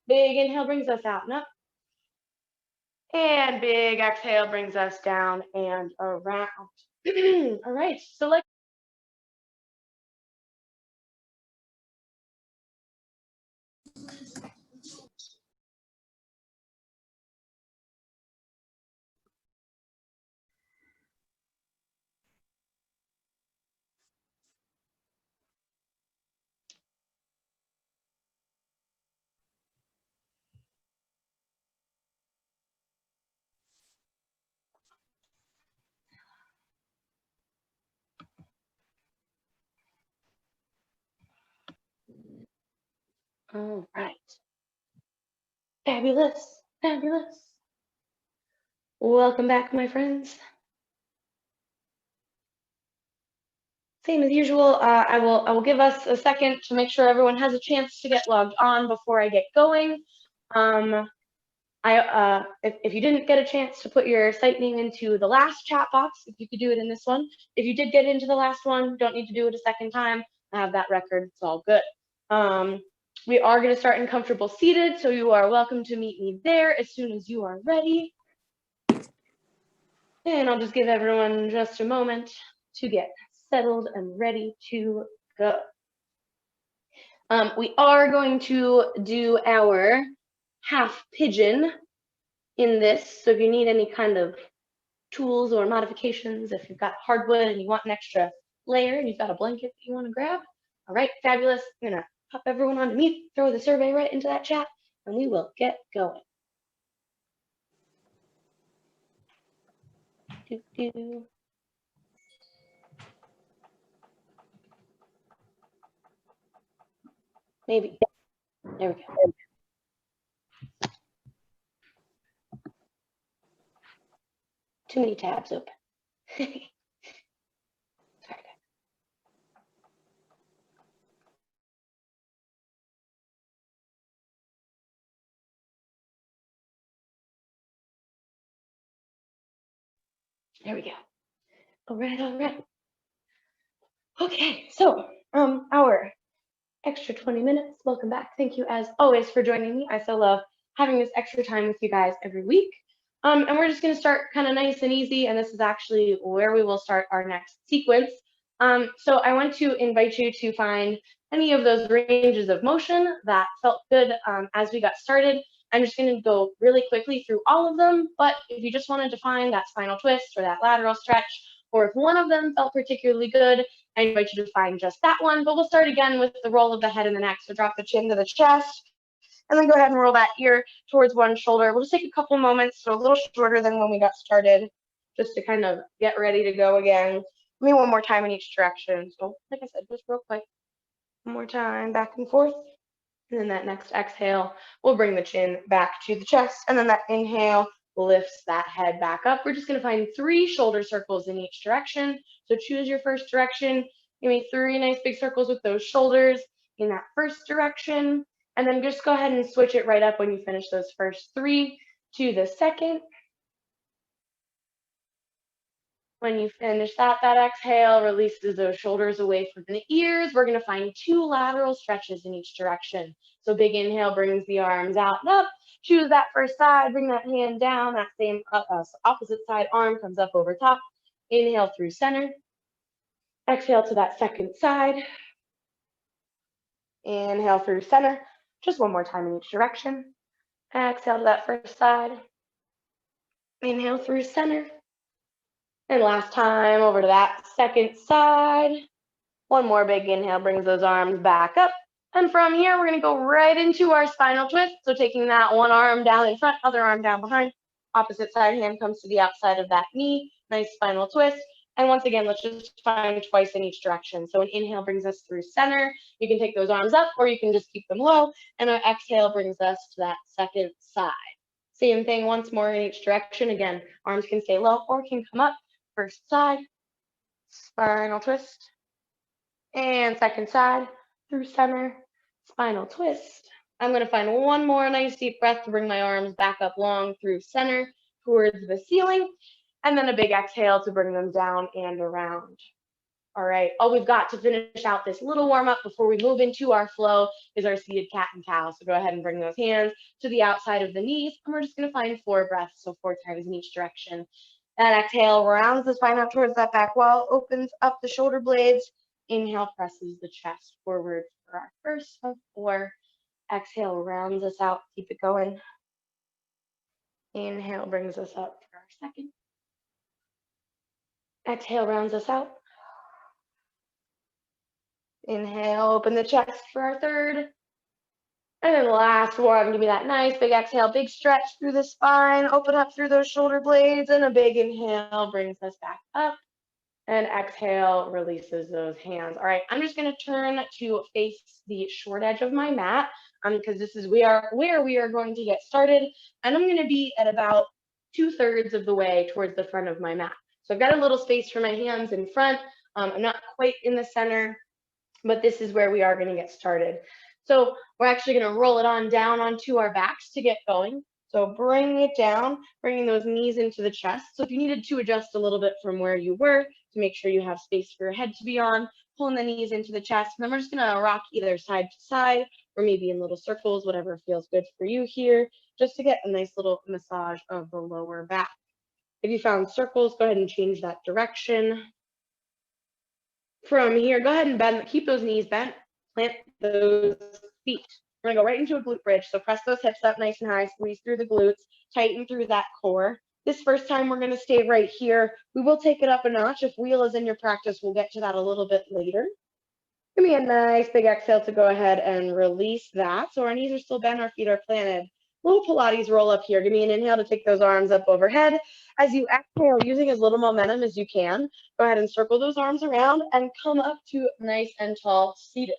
Big inhale brings us out and up. And big exhale brings us down and around. All right, so let's all right. Fabulous, fabulous. Welcome back, my friends. Same as usual, I will give us a second to make sure everyone has a chance to get logged on before I get going. If you didn't get a chance to put your site name into the last chat box, if you could do it in this one. If you did get into the last one, don't need to do it a second time. I have that record, it's all good. We are going to start in comfortable seated, so you are welcome to meet me there as soon as you are ready. And I'll just give everyone just a moment to get settled and ready to go. We are going to do our half pigeon in this. So if you need any kind of tools or modifications, if you've got hardwood and you want an extra layer and you've got a blanket that you want to grab, all right, fabulous. I'm gonna pop everyone on to mute, throw the survey right into that chat, and we will get going. Maybe. There we go. Too many tabs open. Sorry. There we go. All right, all right. Okay, so our extra 20 minutes. Welcome back. Thank you as always for joining me. I so love having this extra time with you guys every week. And we're just going to start kind of nice and easy. And this is actually where we will start our next sequence. So I want to invite you to find any of those ranges of motion that felt good as we got started. I'm just going to go really quickly through all of them. But if you just wanted to find that spinal twist or that lateral stretch, or if one of them felt particularly good, I invite you to find just that one. But we'll start again with the roll of the head and the neck. So drop the chin to the chest, and then go ahead and roll that ear towards one shoulder. We'll just take a couple moments, so a little shorter than when we got started, just to kind of get ready to go again. Maybe one more time in each direction. So like I said, just real quick. One more time, back and forth. And then that next exhale, we'll bring the chin back to the chest. And then that inhale lifts that head back up. We're just going to find 3 shoulder circles in each direction. So choose your first direction. Give me 3 nice big circles with those shoulders in that first direction. And then just go ahead and switch it right up when you finish those first 3 to the second. When you finish that exhale releases those shoulders away from the ears. We're going to find 2 lateral stretches in each direction. So big inhale brings the arms out and up. Choose that first side, bring that hand down. That same opposite side arm comes up over top. Inhale through center. Exhale to that second side. Inhale through center. Just one more time in each direction. Exhale to that first side. Inhale through center. And last time over to that second side. One more big inhale brings those arms back up. And from here, we're going to go right into our spinal twist. So taking that one arm down in front, other arm down behind. Opposite side hand comes to the outside of that knee. Nice spinal twist. And once again, let's just find twice in each direction. So an inhale brings us through center. You can take those arms up or you can just keep them low. And our exhale brings us to that second side. Same thing once more in each direction. Again, arms can stay low or can come up. First side, spinal twist. And second side, through center, spinal twist. I'm going to find one more nice deep breath to bring my arms back up long through center towards the ceiling. And then a big exhale to bring them down and around. All right, all we've got to finish out this little warm up before we move into our flow is our seated cat and cow. So go ahead and bring those hands to the outside of the knees. And we're just going to find 4 breaths, so 4 times in each direction. That exhale rounds the spine out towards that back wall, opens up the shoulder blades. Inhale presses the chest forward for our first of 4. Exhale rounds us out. Keep it going. Inhale brings us up for our second. Exhale rounds us out. Inhale, open the chest for our third. And then the last one, give me that nice big exhale, big stretch through the spine, open up through those shoulder blades, and a big inhale brings us back up. And exhale releases those hands. All right, I'm just going to turn to face the short edge of my mat because this is where we are going to get started. And I'm going to be at about 2/3 of the way towards the front of my mat. So I've got a little space for my hands in front. I'm not quite in the center, but this is where we are going to get started. So we're actually going to roll it on down onto our backs to get going. So bring it down, bringing those knees into the chest. So if you needed to adjust a little bit from where you were to make sure you have space for your head to be on, pulling the knees into the chest. And then we're just going to rock either side to side or maybe in little circles, whatever feels good for you here, just to get a nice little massage of the lower back. If you found circles, go ahead and change that direction. From here, go ahead and bend, keep those knees bent, plant those feet. We're gonna go right into a glute bridge. So press those hips up nice and high, squeeze through the glutes, tighten through that core. This first time we're gonna stay right here. We will take it up a notch. If wheel is in your practice, we'll get to that a little bit later. Give me a nice big exhale to go ahead and release that. So our knees are still bent, our feet are planted. Little Pilates roll up here. Give me an inhale to take those arms up overhead. As you exhale, using as little momentum as you can, go ahead and circle those arms around and come up to nice and tall seated.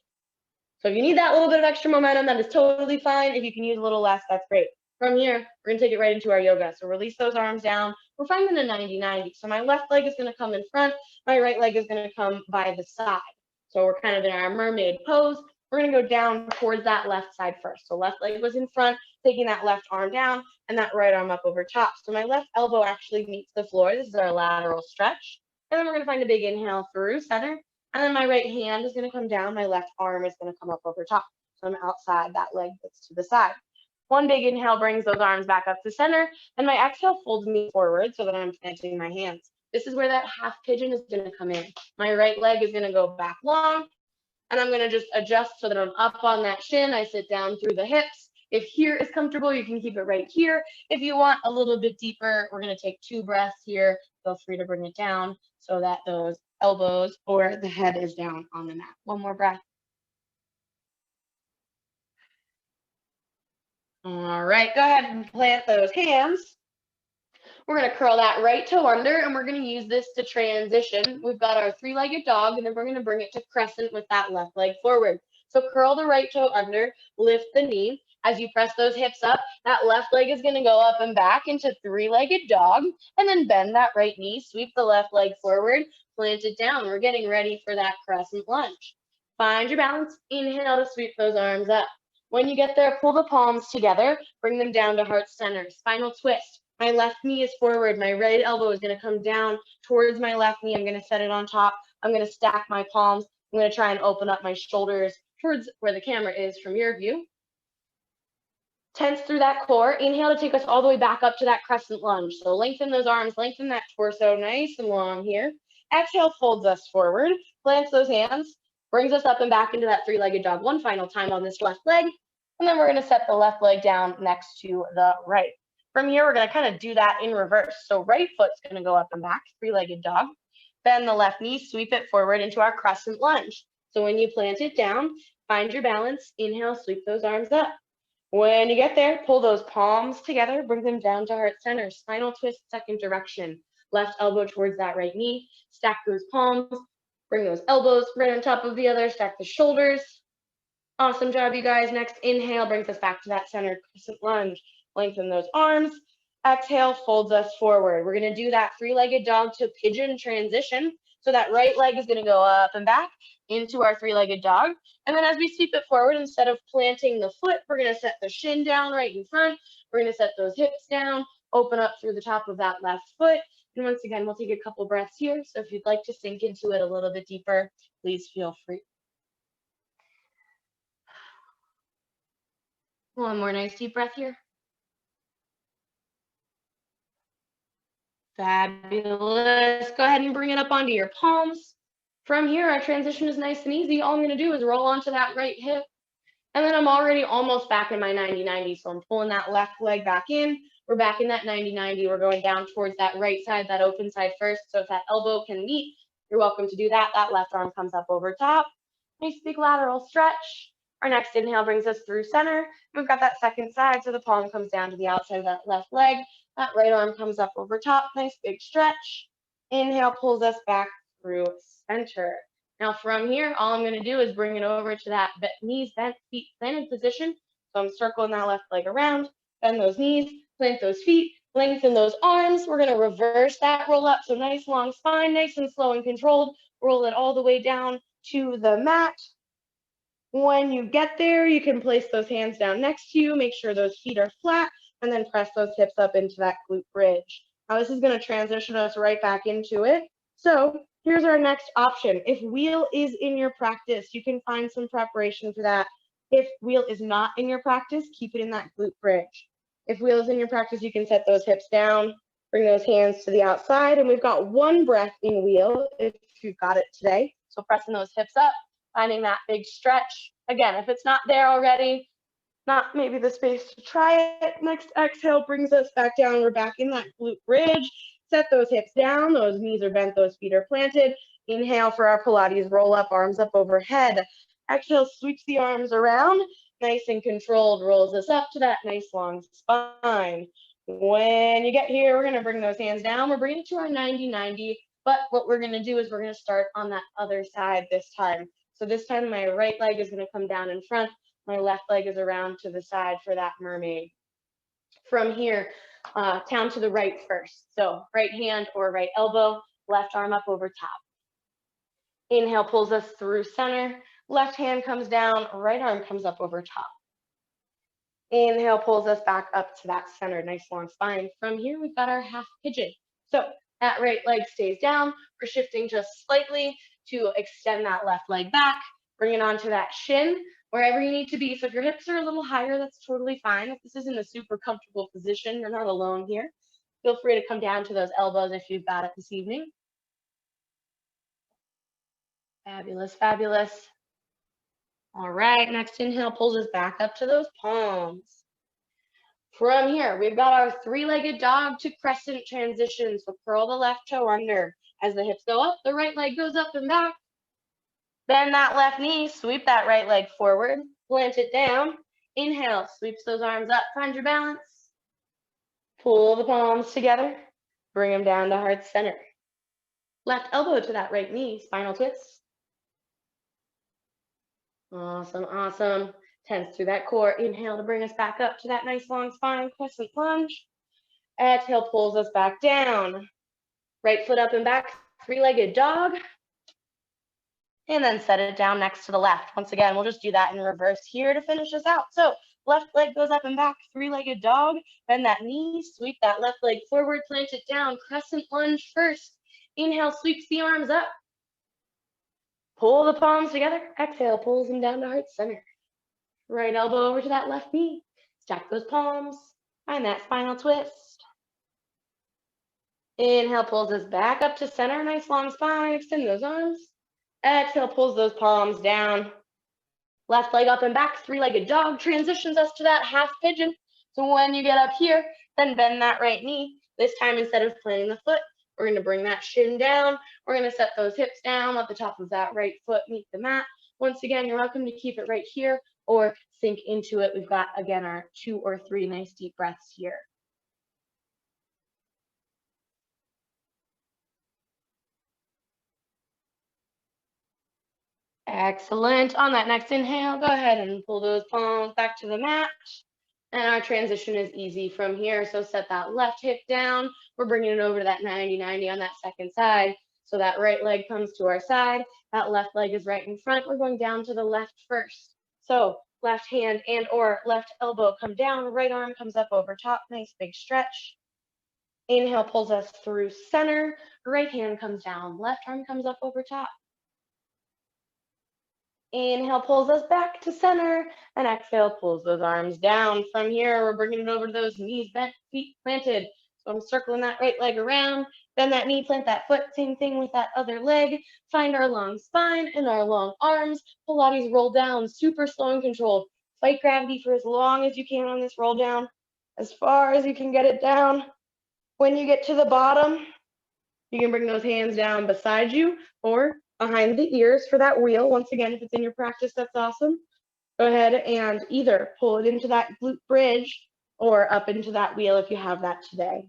So if you need that little bit of extra momentum, that is totally fine. If you can use a little less, that's great. From here, we're gonna take it right into our yoga. So release those arms down. We're finding a 90-90. So my left leg is gonna come in front. My right leg is gonna come by the side. So we're kind of in our mermaid pose. We're gonna go down towards that left side first. So left leg was in front, taking that left arm down and that right arm up over top. So my left elbow actually meets the floor. This is our lateral stretch. And then we're gonna find a big inhale through center. And then my right hand is gonna come down. My left arm is gonna come up over top. So I'm outside that leg that's to the side. One big inhale brings those arms back up to center. And my exhale folds me forward so that I'm planting my hands. This is where that half pigeon is gonna come in. My right leg is gonna go back long. And I'm gonna just adjust so that I'm up on that shin. I sit down through the hips. If here is comfortable, you can keep it right here. If you want a little bit deeper, we're gonna take 2 breaths here. Feel free to bring it down so that those elbows or the head is down on the mat. One more breath. All right, go ahead and plant those hands. We're gonna curl that right toe under and we're gonna use this to transition. We've got our 3-legged dog and then we're gonna bring it to crescent with that left leg forward. So curl the right toe under, lift the knee. As you press those hips up, that left leg is gonna go up and back into 3-legged dog and then bend that right knee, sweep the left leg forward, plant it down. We're getting ready for that crescent lunge. Find your balance, inhale to sweep those arms up. When you get there, pull the palms together, bring them down to heart center, spinal twist. My left knee is forward. My right elbow is going to come down towards my left knee. I'm going to set it on top. I'm going to stack my palms. I'm going to try and open up my shoulders towards where the camera is from your view. Tense through that core. Inhale to take us all the way back up to that crescent lunge. So lengthen those arms, lengthen that torso, nice and long here. Exhale, folds us forward, plants those hands, brings us up and back into that three-legged dog. One final time on this left leg. And then we're going to set the left leg down next to the right. From here, we're going to kind of do that in reverse. So right foot's going to go up and back, three-legged dog. Bend the left knee, sweep it forward into our crescent lunge. So when you plant it down, find your balance. Inhale, sweep those arms up. When you get there, pull those palms together, bring them down to heart center. Spinal twist, second direction. Left elbow towards that right knee. Stack those palms. Bring those elbows right on top of the other. Stack the shoulders. Awesome job, you guys. Next inhale brings us back to that center crescent lunge. Lengthen those arms. Exhale folds us forward. We're going to do that three-legged dog to pigeon transition. So that right leg is going to go up and back into our three-legged dog. And then as we sweep it forward, instead of planting the foot, we're going to set the shin down right in front. We're going to set those hips down, open up through the top of that left foot. And once again, we'll take a couple breaths here. So if you'd like to sink into it a little bit deeper, please feel free. One more nice deep breath here. Fabulous. Go ahead and bring it up onto your palms. From here, our transition is nice and easy. All I'm going to do is roll onto that right hip. And then I'm already almost back in my 90-90. So I'm pulling that left leg back in. We're back in that 90-90. We're going down towards that right side, that open side first. So if that elbow can meet, you're welcome to do that. That left arm comes up over top. Nice big lateral stretch. Our next inhale brings us through center. We've got that second side, so the palm comes down to the outside of that left leg. That right arm comes up over top. Nice big stretch. Inhale pulls us back through center. Now from here, all I'm going to do is bring it over to that knees bent, feet planted position. So I'm circling that left leg around, bend those knees, plant those feet, lengthen those arms. We're going to reverse that roll up. So nice long spine, nice and slow and controlled. Roll it all the way down to the mat. When you get there, you can place those hands down next to you, make sure those feet are flat, and then press those hips up into that glute bridge. Now this is going to transition us right back into it. So here's our next option. If wheel is in your practice, you can find some preparation for that. If wheel is not in your practice, keep it in that glute bridge. If wheel is in your practice, you can set those hips down, bring those hands to the outside, and we've got one breath in wheel if you've got it today. So pressing those hips up, finding that big stretch. Again, if it's not there already, not maybe the space to try it. Next exhale brings us back down. We're back in that glute bridge. Set those hips down. Those knees are bent. Those feet are planted. Inhale for our Pilates roll up, arms up overhead. Exhale, sweeps the arms around. Nice and controlled, rolls us up to that nice long spine. When you get here, we're going to bring those hands down. We're bringing it to our 90-90. But what we're going to do is we're going to start on that other side this time. So this time my right leg is going to come down in front. My left leg is around to the side for that mermaid. From here, down to the right first. So right hand or right elbow, left arm up over top. Inhale pulls us through center. Left hand comes down, right arm comes up over top. Inhale pulls us back up to that center, nice long spine. From here, we've got our half pigeon. So that right leg stays down. We're shifting just slightly to extend that left leg back, bring it onto that shin, wherever you need to be. So if your hips are a little higher, that's totally fine. If this isn't a super comfortable position, you're not alone here. Feel free to come down to those elbows if you've got it this evening. Fabulous, fabulous. All right, next inhale pulls us back up to those palms. From here, we've got our three-legged dog to crescent transition. So curl the left toe under. As the hips go up, the right leg goes up and back. Bend that left knee, sweep that right leg forward, plant it down. Inhale, sweeps those arms up, find your balance. Pull the palms together, bring them down to heart center. Left elbow to that right knee, spinal twist. Awesome, awesome. Tense through that core. Inhale to bring us back up to that nice long spine, crescent lunge. Exhale pulls us back down. Right foot up and back, three-legged dog. And then set it down next to the left. Once again, we'll just do that in reverse here to finish us out. So left leg goes up and back, three-legged dog, bend that knee, sweep that left leg forward, plant it down, crescent lunge first. Inhale, sweeps the arms up. Pull the palms together, exhale, pulls them down to heart center. Right elbow over to that left knee, stack those palms, find that spinal twist. Inhale, pulls us back up to center, nice long spine, extend those arms. Exhale, pulls those palms down. Left leg up and back, three-legged dog, transitions us to that half pigeon. So when you get up here, then bend that right knee. This time, instead of planting the foot, we're gonna bring that shin down. We're gonna set those hips down, let the top of that right foot meet the mat. Once again, you're welcome to keep it right here or sink into it. We've got, again, our 2 or 3 nice deep breaths here. Excellent. On that next inhale, go ahead and pull those palms back to the mat. And our transition is easy from here. So set that left hip down. We're bringing it over to that 90-90 on that second side. So that right leg comes to our side. That left leg is right in front. We're going down to the left first. So left hand and or left elbow come down. Right arm comes up over top. Nice big stretch. Inhale pulls us through center. Right hand comes down. Left arm comes up over top. Inhale pulls us back to center, and exhale pulls those arms down. From here, we're bringing it over to those knees bent, feet planted. So I'm circling that right leg around, bend that knee, plant that foot, same thing with that other leg. Find our long spine and our long arms. Pilates roll down, super slow and controlled. Fight gravity for as long as you can on this roll down, as far as you can get it down. When you get to the bottom, you can bring those hands down beside you or behind the ears for that wheel. Once again, if it's in your practice, that's awesome. Go ahead and either pull it into that glute bridge or up into that wheel if you have that today.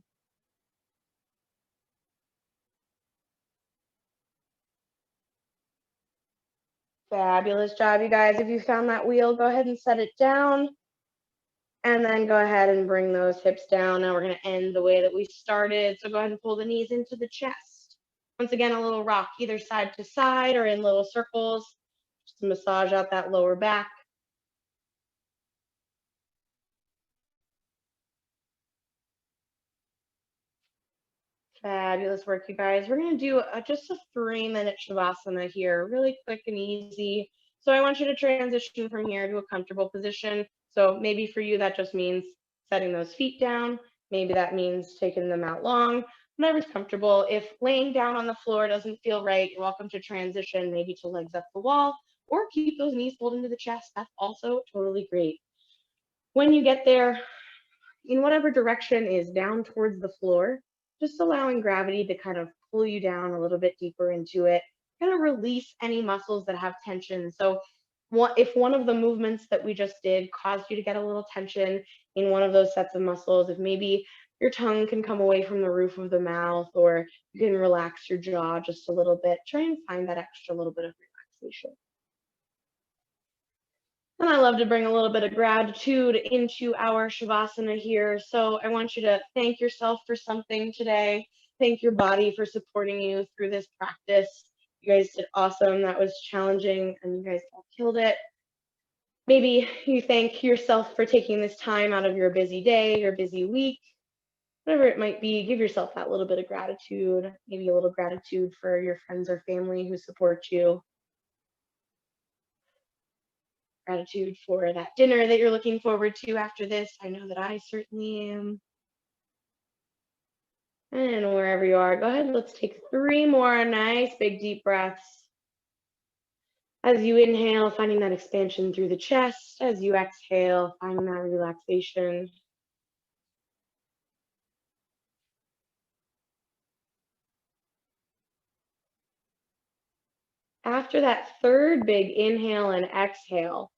Fabulous job, you guys. If you found that wheel, go ahead and set it down. And then go ahead and bring those hips down. Now we're going to end the way that we started. So go ahead and pull the knees into the chest. Once again, a little rock either side to side or in little circles, just to massage out that lower back. Fabulous work, you guys. We're going to do just a 3-minute Shavasana here, really quick and easy. So I want you to transition from here to a comfortable position. So maybe for you, that just means setting those feet down. Maybe that means taking them out long. Whatever's comfortable. If laying down on the floor doesn't feel right, you're welcome to transition maybe to legs up the wall or keep those knees pulled into the chest. That's also totally great. When you get there, in whatever direction is down towards the floor, just allowing gravity to kind of pull you down a little bit deeper into it, kind of release any muscles that have tension. So if one of the movements that we just did caused you to get a little tension in one of those sets of muscles, if maybe your tongue can come away from the roof of the mouth or you can relax your jaw just a little bit, try and find that extra little bit of relaxation. And I love to bring a little bit of gratitude into our Shavasana here. So I want you to thank yourself for something today. Thank your body for supporting you through this practice. You guys did awesome. That was challenging and you guys all killed it. Maybe you thank yourself for taking this time out of your busy day, your busy week, whatever it might be. Give yourself that little bit of gratitude, maybe a little gratitude for your friends or family who support you. Gratitude for that dinner that you're looking forward to after this. I know that I certainly am. And wherever you are, go ahead, let's take 3 more nice big deep breaths. As you inhale, finding that expansion through the chest. As you exhale, finding that relaxation. After that 3rd big inhale and exhale,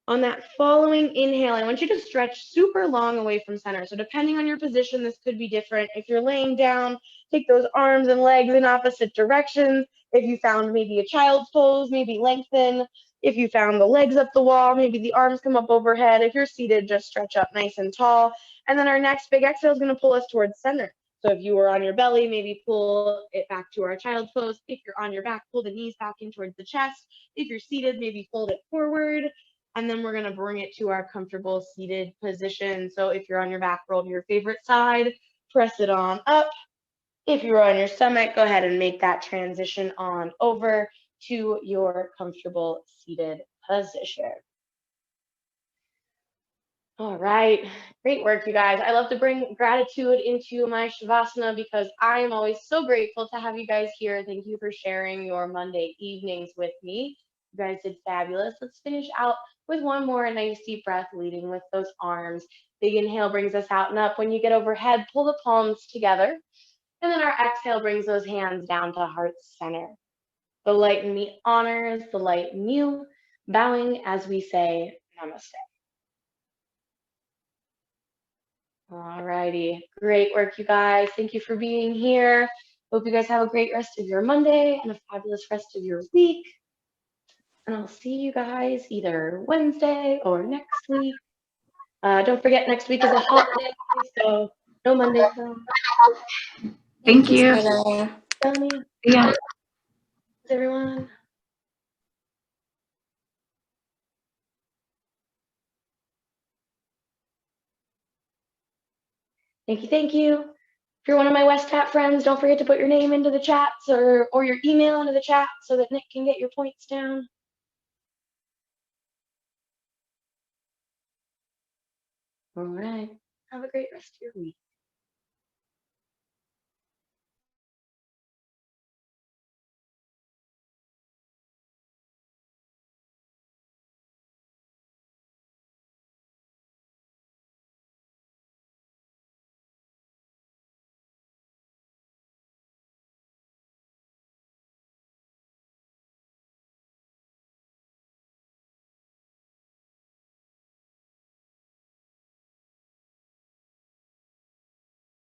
on that following inhale, I want you to stretch super long away from center. So depending on your position, this could be different. If you're laying down, take those arms and legs in opposite directions. If you found maybe a child's pose, maybe lengthen. If you found the legs up the wall, maybe the arms come up overhead. If you're seated, just stretch up nice and tall. And then our next big exhale is going to pull us towards center. So if you were on your belly, maybe pull it back to our child's pose. If you're on your back, pull the knees back in towards the chest. If you're seated, maybe fold it forward. and then we're going to bring it to our comfortable seated position. So if you're on your back, roll to your favorite side, press it on up. If you're on your stomach, go ahead and make that transition on over to your comfortable seated position. All right, great work, you guys. I love to bring gratitude into my Shavasana because I am always so grateful to have you guys here. Thank you for sharing your Monday evenings with me. You guys did fabulous. Let's finish out with one more nice deep breath, leading with those arms. Big inhale brings us out and up. When you get overhead, pull the palms together. And then our exhale brings those hands down to heart center. The light in me honors the light in you, bowing as we say namaste. All righty, great work, you guys. Thank you for being here. Hope you guys have a great rest of your Monday and a fabulous rest of your week. And I'll see you guys either Wednesday or next week. Don't forget, next week is a holiday, so no Monday film. Thank you. Tony, Yeah. everyone. Thank you, thank you. If you're one of my West Hat friends, don't forget to put your name into the chats or your email into the chat so that Nick can get your points down. All right. Have a great rest of your week.